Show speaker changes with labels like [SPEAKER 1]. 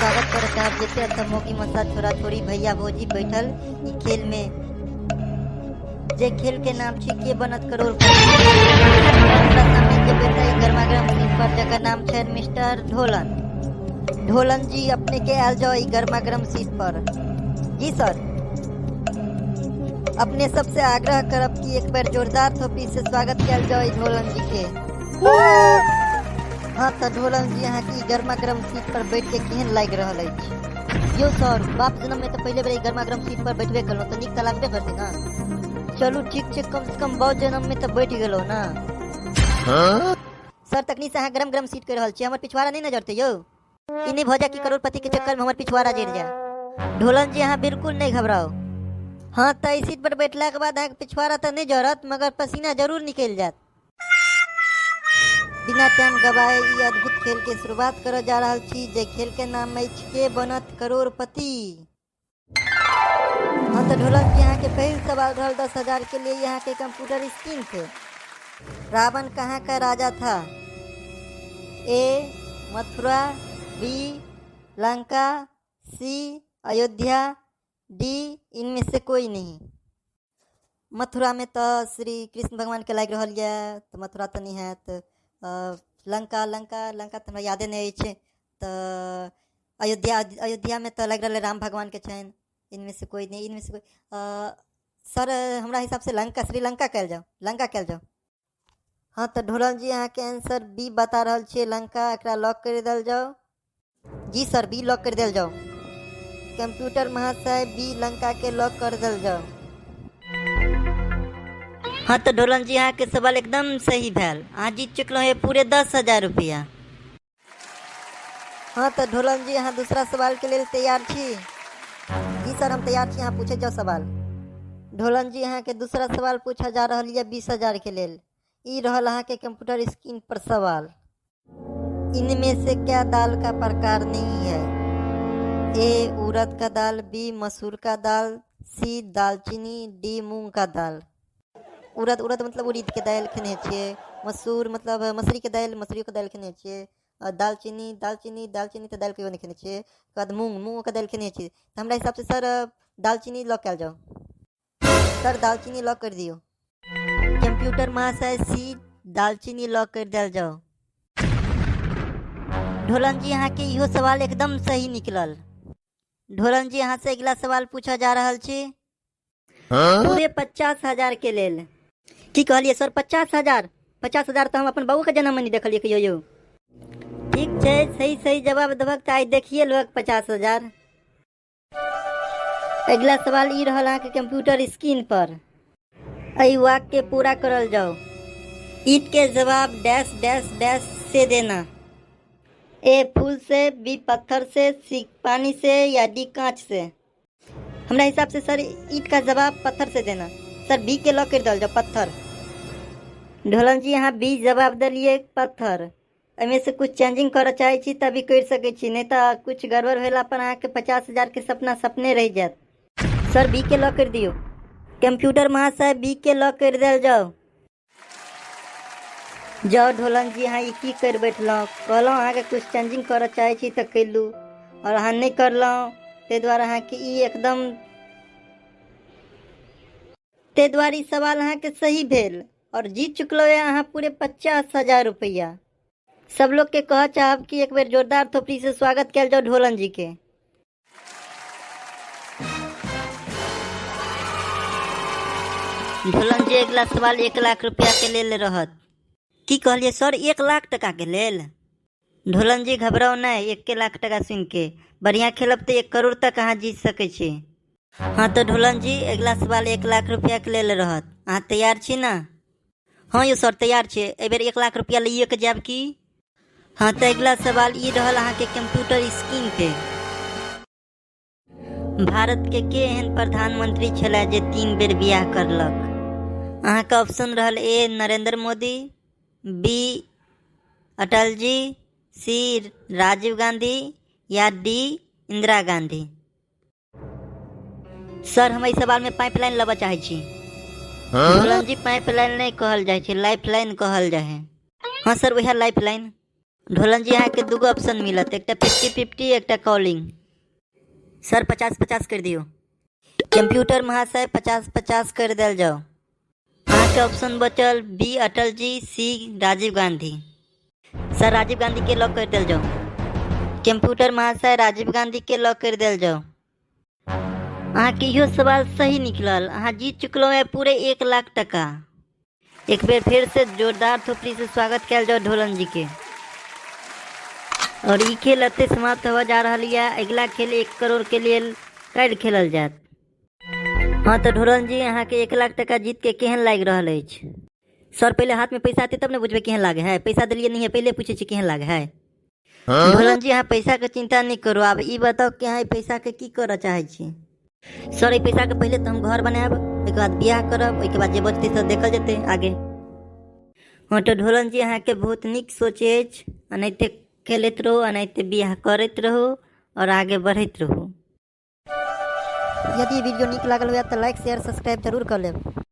[SPEAKER 1] स्वागत करत है जेके अंत मोगी मसा छोरा छोरी भैया भौजी बैठल ई खेल में जे खेल के नाम छी के बनत करोड़पति। हमरा सामने के बेटा ई गर्मा गर्म सीट पर जकर नाम है मिस्टर ढोलन। ढोलन जी अपने के आल जाओ ई गर्मा गर्म सीट पर। जी सर, अपने सबसे आग्रह करब कि एक बार जोरदार थोपी से स्वागत किया जाओ ई ढोलन जी के। हाँ तो ढोलन जी यहाँ की गर्मा गर्म सीट पर बैठ के केहन लाग रहा है? यो सर, बाप जन्म में तो पहले बेर गर्मा गर्म सीट पर बैठबे करो तो निक तो लागबे करते ना। चलो ठीक छै, कम से कम बहुत जन्म में तो बैठ गेलो ना। सर तकनी से गरम गरम सीट कर रहल छी, हमर पिछवाड़ा नहीं नजरते यो। ई नहीं भजा की करोड़पति के चक्कर में हमर पिछवाड़ा जड़ जाए। ढोलन जी यहाँ बिल्कुल नहीं घबराओ। हाँ तो इस सीट पर बैठला के बाद पिछवाड़ा तो नहीं जरत मगर पसीना जरूर निकल जात। बिना टाइम गवाए ये अद्भुत खेल के शुरुआत कर जा रहा छी जे खेल के नाम है के बनत करोड़पति। हाँ तो ढोलन जी यहाँ के पहले सवाल रहल 10,000 के लिए यहाँ के कंप्यूटर स्क्रीन पे। रावण कहाँ का राजा था? ए मथुरा, बी लंका, सी अयोध्या, डी इनमें से कोई नहीं। मथुरा में तो श्री कृष्ण भगवान के लाग रहल है तो मथुरा तो नहीं है। तो लंका तो हमरा यादे नहीं है। तो अयोध्या में तो लग रहा राम भगवान के छन। इनमें से कोई नहीं, इनमें से कोई सर हमरा हिसाब से श्रीलंका कल जाओ। हाँ तो ढोलन जी यहाँ के आंसर बी बता रहा छे, लंका। एकरा लॉक कर दिल जाओ। जी सर, बी लॉक कर दिल जाओ। कंप्यूटर महाशय बी लंका के लॉक कर दिल जाओ। हाँ तो ढोलन जी यहाँ के सवाल एकदम सही भैल। आज जीत चुकलो है पूरे 10,000 रुपया। हाँ तो ढोलन जी यहाँ दूसरा सवाल के लिए तैयार छी? जी सर, हम तैयार छी। यहाँ पूछे जाओ सवाल। ढोलन जी यहाँ के दूसरा सवाल पूछा जा रहा है 20,000 के लिए। ई रहल यहाँ के कंप्यूटर स्क्रीन पर सवाल। इनमें से क्या दाल का प्रकार नहीं है? ए उड़द का दाल, बी मसूर का दाल, सी दालचीनी, डी मूंग का दाल। उड़द मतलब उड़द के दाल खेने छिए। मसूर मतलब मसूरी के दाल, मसूरी के दाल खेने छिए। दालचीनी तो दाल के नहीं खेने छिए। बाद मूंग का दाल खेने छिए। तो हमरा हिसाब से सर दालचीनी लॉक कर जाओ। सर दालचीनी लॉक कर दियो। कंप्यूटर महाशय सी दालचीनी लॉक कर दिया जाओ। ढोलन जी यहाँ के इहो सवाल एकदम सही निकलल। ढोलन जी यहाँ से अगला सवाल पूछा जा रहा है पूरे 50,000 के लेल। की कहलिए सर? 50,000 तो हम अपन बहू के जन्म में नहीं देखलिए कहियो यो। ठीक है, सही जवाब देबक तो आई देखिए लोग 50,000। अगला सवाल ई रहल के कंप्यूटर स्क्रीन पर। अई वाक्य के पूरा करल जाओ। ईट के जवाब डैश डैश डैश से देना। ए फूल से, बी पत्थर से, सी पानी से या डी कांच से। हमरा हिसाब से सर ईट का जवाब पत्थर से देना। सर बी के लॉक कर दल जाओ, पत्थर। ढोलन जी यहाँ बी जवाब दिलिए पत्थर। एमे से कुछ चेंजिंग कर चाहे छी तभी कर सके छी, नहीं तो कुछ गड़बड़ होला पर अहाँ के 50,000 के सपना सपने रह जात। सर बी के लॉक कर दियो। कंप्यूटर महाशय बी के लॉक कर दिल जाओ। जाओ ढोलन जी यहाँ की कर बैठलो। कहलो अहाँ के कुछ चेंजिंग कर चाहे छी तो कैलू और अहाँ नहीं करलो। ते द्वारा अहाँ के ई एकदम ते द्वारा सवाल अहाँ के सही भेल और जीत चुकलो है अहाँ पूरे 50,000 रुपया। सब लोग के कह चाहब कि एक बार जोरदार थोपड़ी से स्वागत किया जाओ ढोलन जी के। ढोलन जी अगला सवाल 1 लाख रुपया के लेल रहत। की कहलिए सर? 1 लाख टका के लेल? ढोलन जी घबराओ नहीं, 1 लाख टका सुन के बढ़िया खेलब तो 1 करोड़ तक अहाँ जीत सके छी। हाँ तो ढोलन जी अगला सवाल 1 लाख रुपया के लेल रहत। अहाँ तैयार छी ना? हाँ यो सर तैयार छे। ए बेर 1 लाख रुपया लिए के जाब की? हाँ तो अगला सवाल ई रहल अहाँ के कंप्यूटर स्क्रीन पे। भारत के एहन प्रधानमंत्री छला जे 3 बेर बियाह करलक? अहाँ का ऑप्शन रहल ए नरेंद्र मोदी, बी अटल जी, सी राजीव गांधी या डी इंदिरा गांधी। सर हम इस सवाल में पाइपलाइन लब चाहे छी। ढोलन जी पाइपलाइन नहीं कहल जाए, लाइफ लाइन कहल जाए। हाँ सर वह लाइफ लाइन। ढोलन जी यहाँ के दूगो ऑप्शन मिलत, एक 50-50 एक कॉलिंग। सर 50-50 कर दियो। कंप्यूटर महाशय 50-50 कर दिल जाओ। यहाँ के ऑप्शन बचल बी अटल जी, सी राजीव गांधी। सर राजीव गांधी के लॉक कर दिल जाओ। कंप्यूटर महाशय राजीव गांधी के लॉक कर दिल जाओ। अहाँ के इहो सवाल सही निकलल। अहाँ जीत चुकलो है पूरे 1 लाख टका। एक बेर फिर से जोरदार थोपड़ी से स्वागत किया जाओ ढोलन जी के। और ई खेल अते समाप्त हो जा रहा है। अगला खेल 1 करोड़ के लिए कैद खेलल जात। हाँ तो ढोलन जी अहाँ के 1 लाख टका जीत के केहन लाग रहा है? सर पहले हाथ में पैसा आते तब ने बुझबे केहन लागे है। पैसा दिलिए नहीं है, पहले पूछे छी केहन लागे है। ढोलन जी अहाँ पैसा के चिंता नहीं करो। अब ई बताओ कि अहाँ पैसा के की करऽ चाहे छी? सर ये पैसा के पहले तो हम घर बनाब, एक बाद ब्याह करब, एक बाद जे बचते सब देखल जेते आगे। हाँ तो ढोलन जी अहाँ के बहुत निक सोचे अछि। एनाहिते खेलैत रहो, एनाहिते ब्याह करैत रहो और आगे बढ़ैत रहो। यदि वीडियो निक लागल हुआ तो लाइक शेयर सब्सक्राइब जरूर कर लेब।